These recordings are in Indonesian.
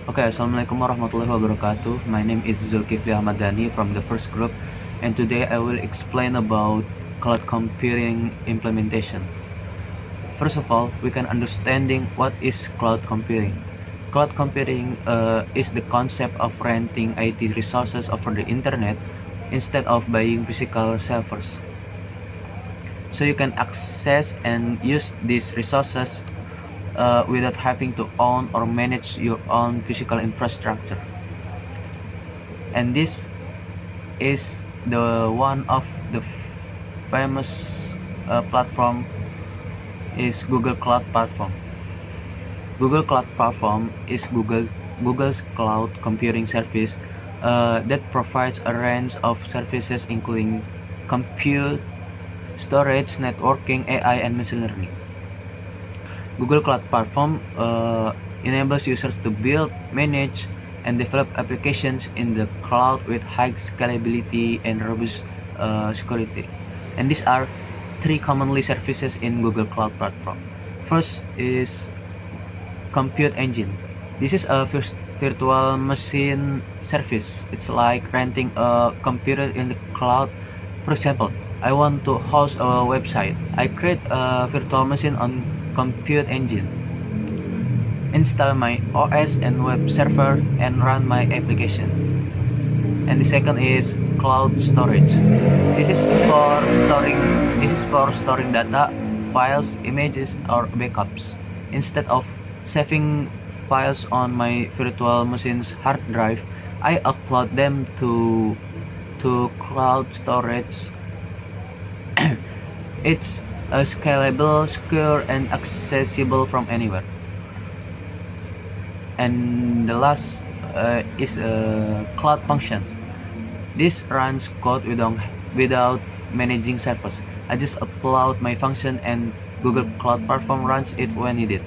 Okay, Assalamualaikum warahmatullahi wabarakatuh. My name is Zulkifli Ahmadani from the first group, and today I will explain about cloud computing implementation. First of all, we can understanding what is cloud computing. Cloud computing is the concept of renting IT resources over the internet instead of buying physical servers. So you can access and use these resources without having to own or manage your own physical infrastructure. And this is the one of the famous platform is Google Cloud Platform. Google Cloud Platform is Google's cloud computing service that provides a range of services including compute, storage, networking, AI, and machine learning. Google Cloud Platform enables users to build, manage, and develop applications in the cloud with high scalability and robust security. And these are three commonly services in Google Cloud Platform. First is Compute Engine. This is a virtual machine service. It's like renting a computer in the cloud. For example, I want to host a website. I create a virtual machine on Compute Engine, install my OS and web server, and run my application. And the second is cloud storage. This is for storing data, files, images, or backups. Instead of saving files on my virtual machine's hard drive, I upload them to cloud storage. It's scalable, secure, and accessible from anywhere. And the last is cloud function. This runs code without managing servers. I just upload my function and Google Cloud Platform runs it when needed.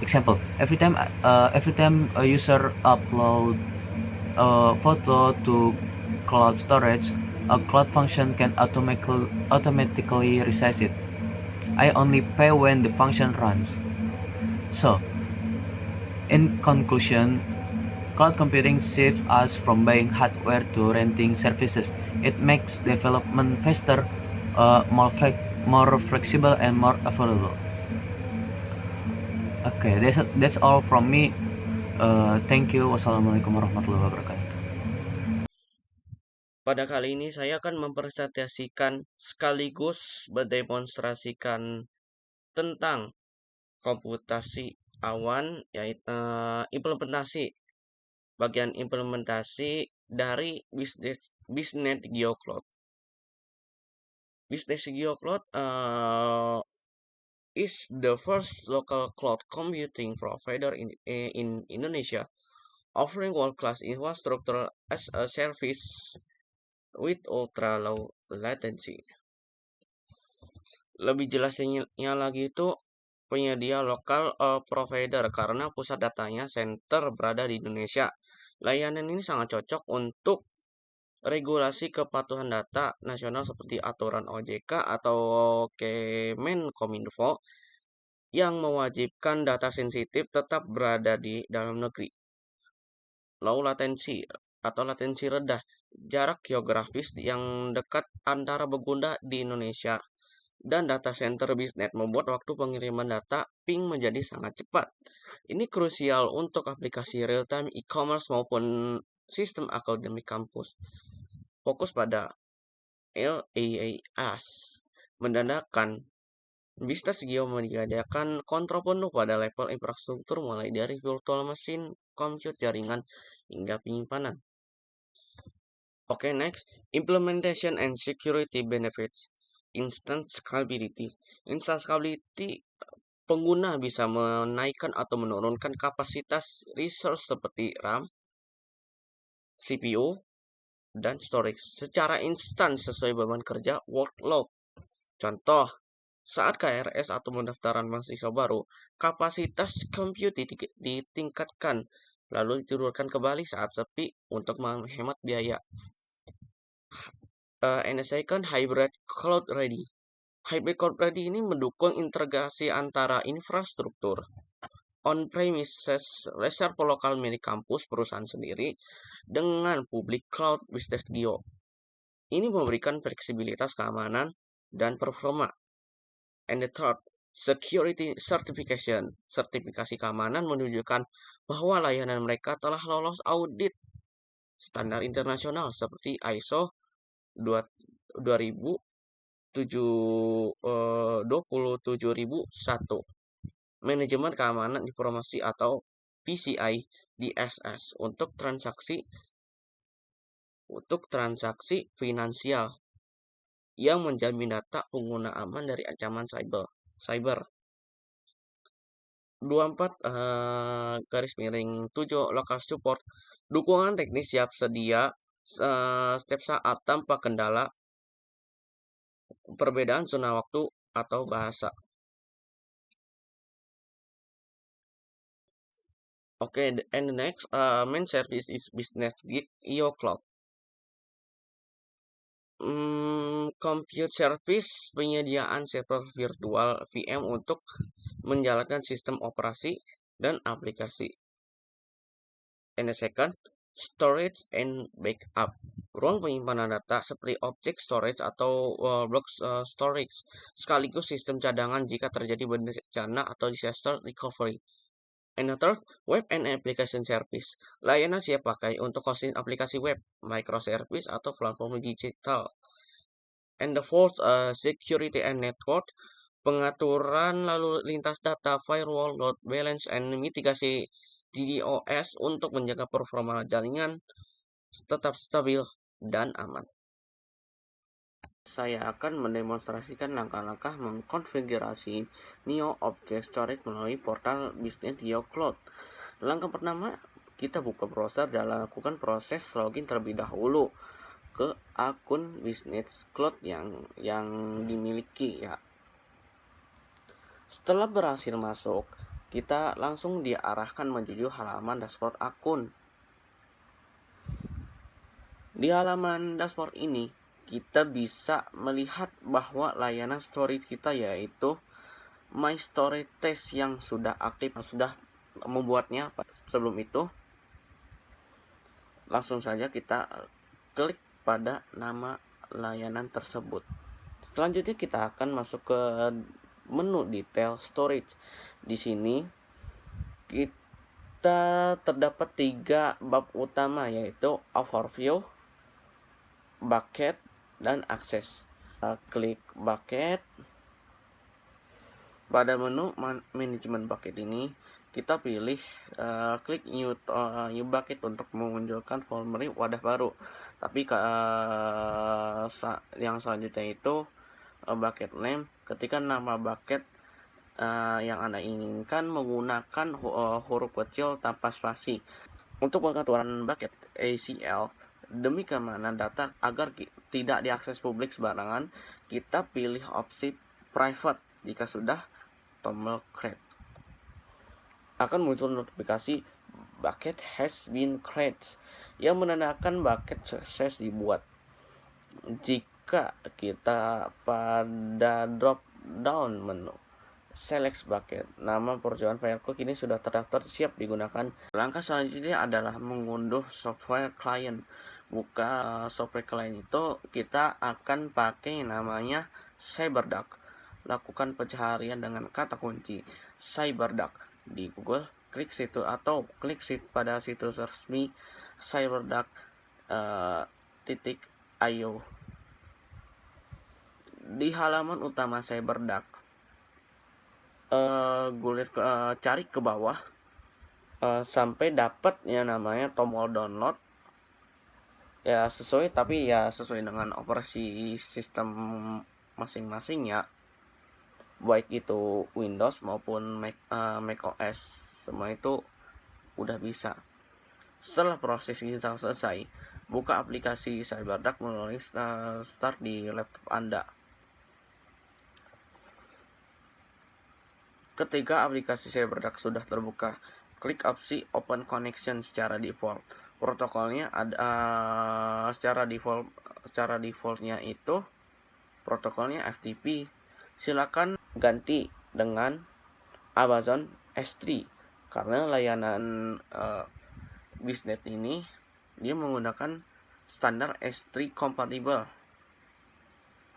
Example: every time a user upload a photo to cloud storage, a cloud function can automatically resize it. I only pay when the function runs. So, in conclusion, cloud computing saves us from buying hardware to renting services. It makes development faster, more flexible, and more affordable. Okay, that's all from me. Thank you. Wassalamualaikum warahmatullahi wabarakatuh. Pada kali ini saya akan mempresentasikan sekaligus mendemonstrasikan tentang komputasi awan, yaitu implementasi bagian implementasi dari Bisnet GeoCloud. Bisnet GeoCloud is the first local cloud computing provider in Indonesia, offering world-class infrastructure as a service with ultra low latency. Lebih jelasnya lagi itu penyedia lokal provider karena pusat datanya center berada di Indonesia. Layanan ini sangat cocok untuk regulasi kepatuhan data nasional seperti aturan OJK atau Kemenkominfo yang mewajibkan data sensitif tetap berada di dalam negeri. Low latency atau latensi rendah, jarak geografis yang dekat antara pengguna di Indonesia dan data center bisnet membuat waktu pengiriman data ping menjadi sangat cepat. Ini krusial untuk aplikasi real-time e-commerce maupun sistem akademik kampus. Fokus pada LAAS, mendandakan Bisnet Geo menyediakan kontrol penuh pada level infrastruktur mulai dari virtual machine, compute jaringan, hingga penyimpanan. Oke, next. Implementation and security benefits. Instant scalability. Instant scalability, pengguna bisa menaikkan atau menurunkan kapasitas resource seperti RAM, CPU, dan storage secara instan sesuai beban kerja workload. Contoh, saat KRS atau pendaftaran mahasiswa baru, kapasitas compute ditingkatkan, lalu diturunkan kembali saat sepi untuk menghemat biaya. And the second, hybrid cloud ready. Hybrid cloud ready ini mendukung integrasi antara infrastruktur on-premises reserve lokal milik kampus perusahaan sendiri dengan public cloud business Geo. Ini memberikan fleksibilitas keamanan dan performa. And the third, security certification. Sertifikasi keamanan menunjukkan bahwa layanan mereka telah lolos audit standar internasional seperti ISO 27001, manajemen keamanan informasi atau PCI DSS untuk transaksi finansial yang menjamin data pengguna aman dari ancaman cyber. 24 local support, dukungan teknis siap sedia setiap saat tanpa kendala, perbedaan zona waktu atau bahasa. Okay, and the next main service is Business Gig IO Cloud. Compute service, penyediaan server virtual VM untuk menjalankan sistem operasi dan aplikasi. And the second, storage and backup, ruang penyimpanan data seperti object storage atau block storage, sekaligus sistem cadangan jika terjadi bencana atau disaster recovery. And the third, web and application service, layanan siap pakai untuk hosting aplikasi web, microservice atau platform digital. And the fourth, security and network, pengaturan lalu lintas data, firewall, load balance, and mitigasi DDoS untuk menjaga performa jaringan tetap stabil dan aman. Saya akan mendemonstrasikan langkah-langkah mengkonfigurasi Neo Object Storage melalui portal Business Geo Cloud. Langkah pertama, kita buka browser dan lakukan proses login terlebih dahulu ke akun Business Cloud yang dimiliki ya. Setelah berhasil masuk, kita langsung diarahkan menuju halaman dashboard akun. Di halaman dashboard ini, kita bisa melihat bahwa layanan storage kita yaitu My Storage Test yang sudah aktif, sudah membuatnya. Sebelum itu, langsung saja kita klik pada nama layanan tersebut. Selanjutnya kita akan masuk ke menu detail storage. Di sini kita terdapat 3 bab utama, yaitu overview, bucket, dan akses. Klik bucket. Pada menu manajemen bucket ini, kita pilih klik new bucket untuk memunculkan formulir wadah baru. Tapi yang selanjutnya itu bucket name, ketika nama bucket yang Anda inginkan menggunakan huruf kecil tanpa spasi. Untuk pengaturan bucket ACL, demi keamanan data agar tidak diakses publik sembarangan, kita pilih opsi private. Jika sudah, tombol create. Akan muncul notifikasi bucket has been created yang menandakan bucket sukses dibuat. Jika kita pada drop down menu select bucket, nama perjuangan fileku kini sudah terdaftar siap digunakan. Langkah selanjutnya adalah mengunduh software client. Buka software client itu kita akan pakai namanya CyberDuck. Lakukan pencarian dengan kata kunci CyberDuck di Google, klik situ atau klik pada situs resmi cyberduck.io. Di halaman utama CyberDuck, cari ke bawah sampai dapat yang namanya tombol download. Ya sesuai dengan operasi sistem masing-masing ya, baik itu Windows maupun Mac OS, semua itu udah bisa. Setelah proses install selesai, buka aplikasi CyberDuck melalui start di laptop Anda. Ketika aplikasi CyberDuck sudah terbuka, klik opsi Open Connection secara default. Protokolnya ada secara defaultnya itu protokolnya FTP. Silakan ganti dengan Amazon S3 karena layanan Bisnet ini dia menggunakan standar S3 compatible.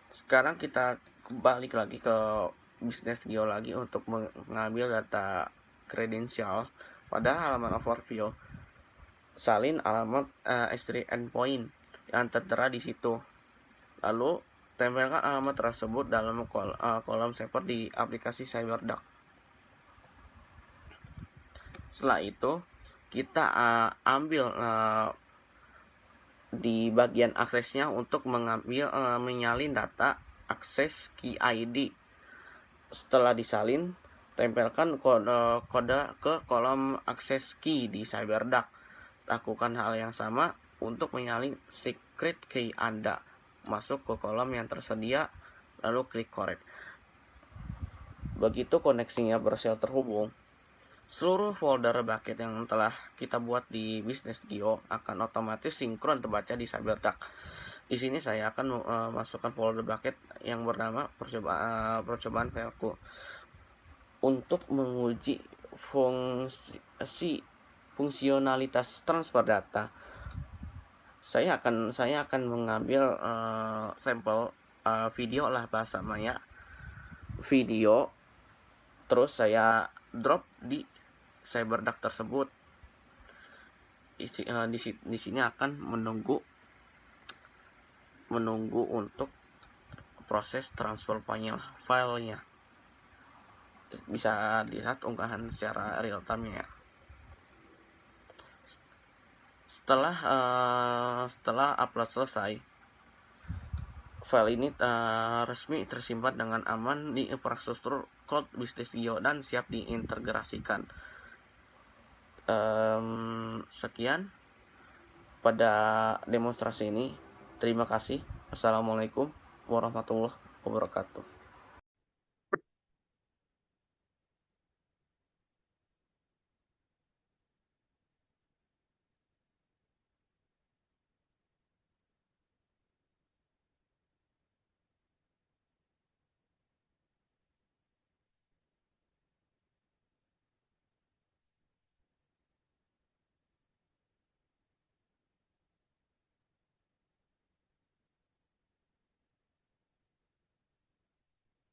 Sekarang kita balik lagi ke Business Geo lagi untuk mengambil data kredensial pada halaman overview. Salin alamat S3 endpoint yang tertera di situ. Lalu tempelkan alamat tersebut dalam kolom separate di aplikasi CyberDuck. Setelah itu kita ambil di bagian aksesnya untuk mengambil menyalin data akses key ID. Setelah disalin, tempelkan kode ke kolom akses key di CyberDuck. Lakukan hal yang sama untuk menyalin secret key Anda. Masuk ke kolom yang tersedia, lalu klik correct. Begitu koneksinya berhasil terhubung, seluruh folder bucket yang telah kita buat di Business Geo akan otomatis sinkron terbaca di CyberDuck. Di sini saya akan masukkan folder bucket yang bernama percobaan Velco untuk menguji fungsionalitas transfer data. Saya akan mengambil sampel video lah, bahasa Maya video, terus saya drop di CyberDuck tersebut. Di sini akan menunggu untuk proses transfer filenya. Bisa dilihat unggahan secara real time ya. Setelah upload selesai, file ini resmi tersimpan dengan aman di infrastruktur cloud Business Geo dan siap diintegrasikan. Sekian pada demonstrasi ini. Terima kasih. Assalamualaikum warahmatullahi wabarakatuh.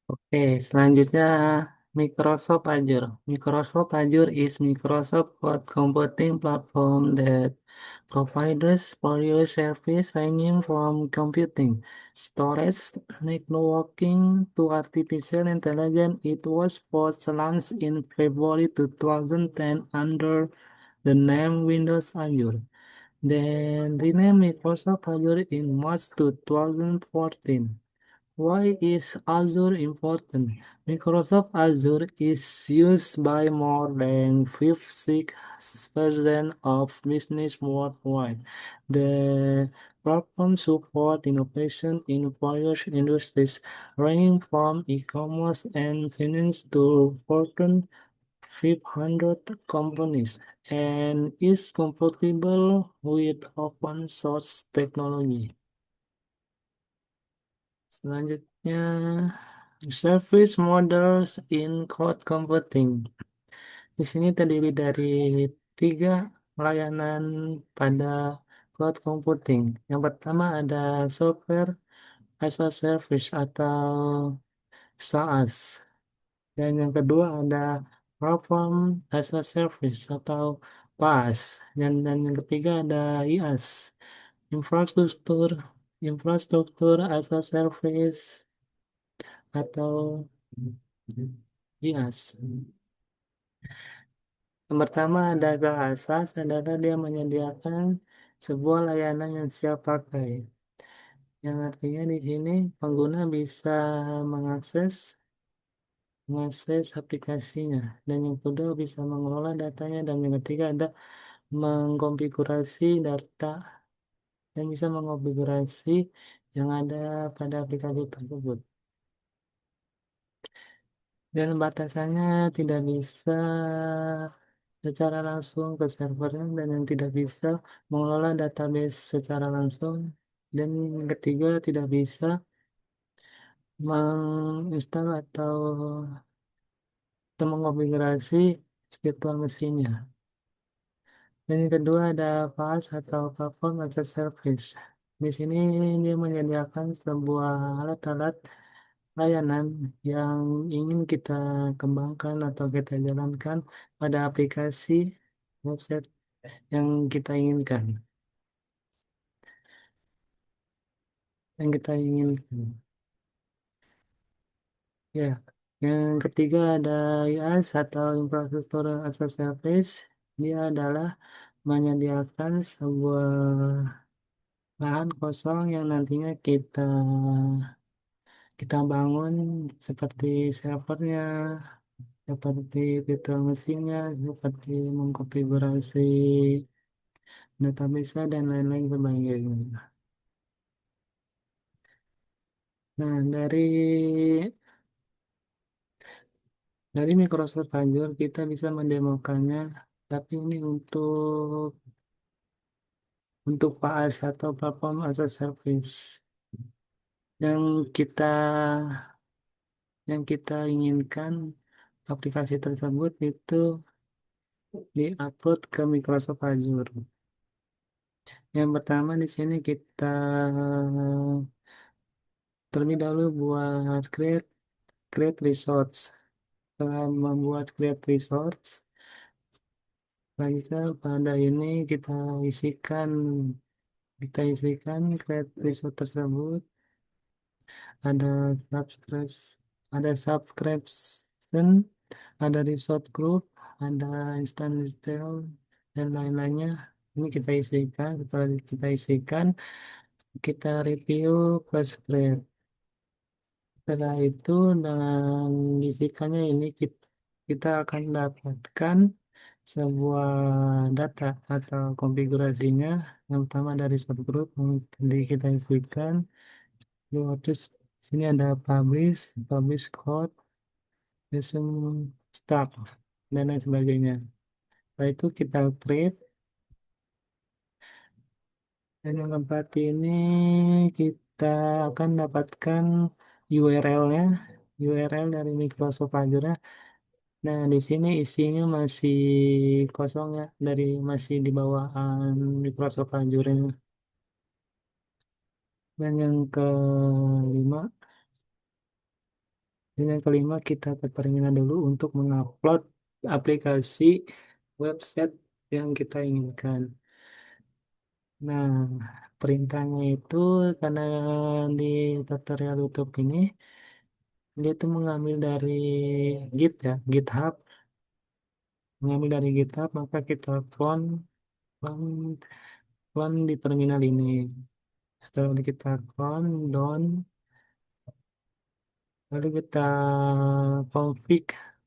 Oke, selanjutnya Microsoft Azure. Microsoft Azure is Microsoft cloud computing platform that provides for your service ranging from computing, storage, networking to artificial intelligence. It was first launched in February 2010 under the name Windows Azure. Then renamed Microsoft Azure in March 2014. Why is Azure important? Microsoft Azure is used by more than 56% of business worldwide. The platform supports innovation in various industries, ranging from e-commerce and finance to Fortune 500 companies, and is compatible with open source technology. Selanjutnya, service models in cloud computing. Di sini terdiri dari 3 layanan pada cloud computing. Yang pertama ada software as a service atau SaaS. Dan yang kedua ada platform as a service atau PaaS. Dan yang ketiga ada IaaS, infrastruktur infrastruktur as a service atau IaaS. Yang pertama ada asas adalah dia menyediakan sebuah layanan yang siap pakai. Yang artinya di sini pengguna bisa mengakses aplikasinya. Dan yang kedua bisa mengelola datanya. Dan yang ketiga ada mengkonfigurasi data dan bisa mengkonfigurasi yang ada pada aplikasi tersebut. Dan batasannya tidak bisa secara langsung ke servernya dan yang tidak bisa mengelola database secara langsung, dan yang ketiga tidak bisa menginstal atau mengonfigurasi virtual mesinnya. Dan yang kedua ada PaaS atau Platform as a Service. Di sini dia menyediakan sebuah alat-alat layanan yang ingin kita kembangkan atau kita jalankan pada aplikasi website yang kita inginkan. Yang kita inginkan. Ya, yang ketiga ada IaaS atau Infrastructure as a Service. Dia adalah menyediakan sebuah lahan kosong yang nantinya kita bangun seperti servernya, seperti virtual mesinnya, seperti mengkonfigurasi database dan lain-lain sebagainya. Nah, dari Microsoft Azure kita bisa mendemokannya, tapi ini untuk PaaS atau Platform as a Service yang kita yang kita inginkan aplikasi tersebut itu diupload ke Microsoft Azure. Yang pertama di sini kita terlebih dahulu buat create resource. Setelah membuat create resource, selanjutnya pada ini kita isikan create resource tersebut ada subscribe subscription, ada resource group, ada instant install dan lain-lainnya. Ini kita isikan. Setelah kita isikan, kita review plus grade. Setelah itu dengan isikannya ini kita akan dapatkan sebuah data atau konfigurasinya. Yang pertama dari subgroup yang tadi kita isikan. Terus sini ada publish code, resume start, dan lain sebagainya. Setelah itu kita create. Dan yang keempat ini kita akan dapatkan URL-nya, URL dari Microsoft Azure. Nah, di sini isinya masih kosong ya, masih di bawahan Microsoft Azure. Dan yang kelima kita ke terminal dulu untuk mengupload aplikasi website yang kita inginkan. Nah, perintahnya itu karena di tutorial YouTube ini dia tuh mengambil dari Git ya, GitHub, maka kita clone, clone di terminal ini. Setelah kita down, lalu kita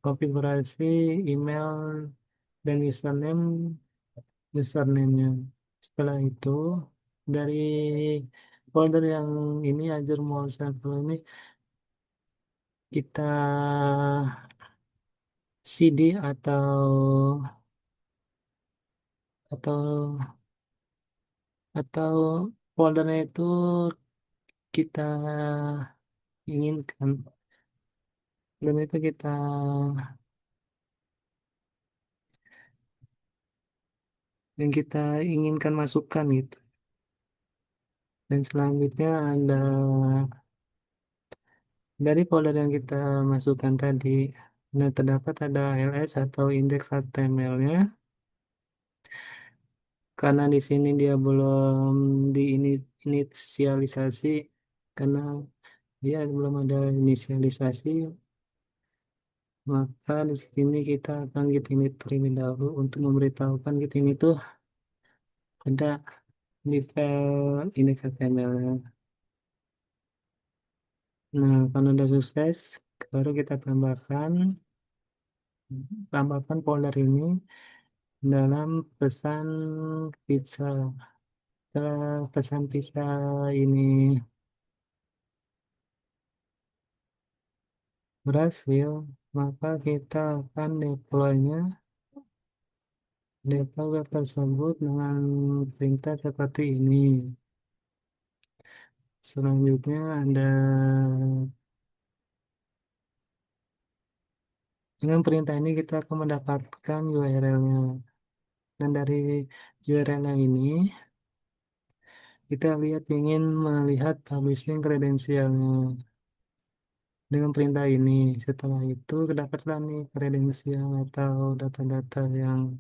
konfigurasi email dan username-nya. Setelah itu dari folder yang ini Azure Mall Server ini kita CD atau atau foldernya itu kita inginkan, dan itu kita inginkan masukkan gitu. Dan selanjutnya ada dari folder yang kita masukkan tadi, nah terdapat ada ls atau indeks HTML-nya. Karena di sini dia belum diinisialisasi, karena dia belum ada inisialisasi, maka di sini kita akan git init terlebih dahulu untuk memberitahukan git ini tuh ada di file indeks HTML. Nah, kalau udah sukses, baru kita tambahkan folder ini dalam pesan pizza. Setelah pesan pizza ini berhasil, maka kita akan deploy web tersebut dengan perintah seperti ini. Selanjutnya Dengan perintah ini kita akan mendapatkan URL-nya. Dan dari URL yang ini, kita lihat ingin melihat publishing kredensialnya. Dengan perintah ini, setelah itu dapatlah nih kredensial atau data-data yang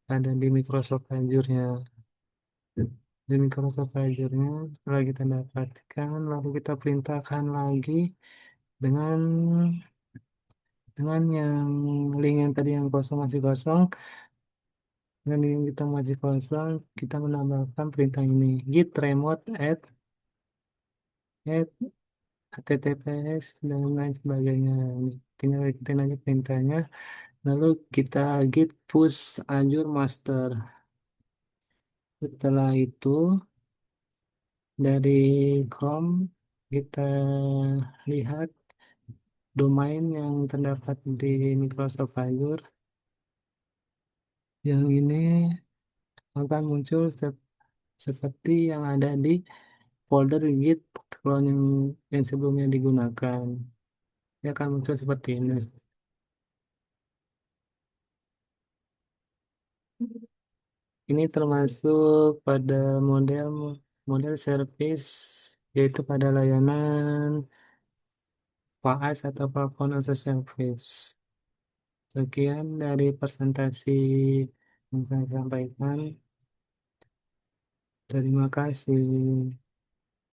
ada di Microsoft Azure-nya. Di Microsoft Azure-nya setelah kita dapatkan, lalu kita perintahkan lagi dengan yang link yang tadi yang kosong masih kosong. Dengan link kita masih kosong, kita menambahkan perintah ini git remote add https dan lain sebagainya. Ini tinggal ikutin aja perintahnya. Lalu kita git push Azure master. Setelah itu dari Chrome kita lihat domain yang terdapat di Microsoft Azure. Yang ini akan muncul seperti yang ada di folder git clone yang sebelumnya digunakan. Dia akan muncul seperti ini. Ini termasuk pada model model service, yaitu pada layanan PaaS atau Platform as a Service. Sekian dari presentasi yang saya sampaikan. Terima kasih.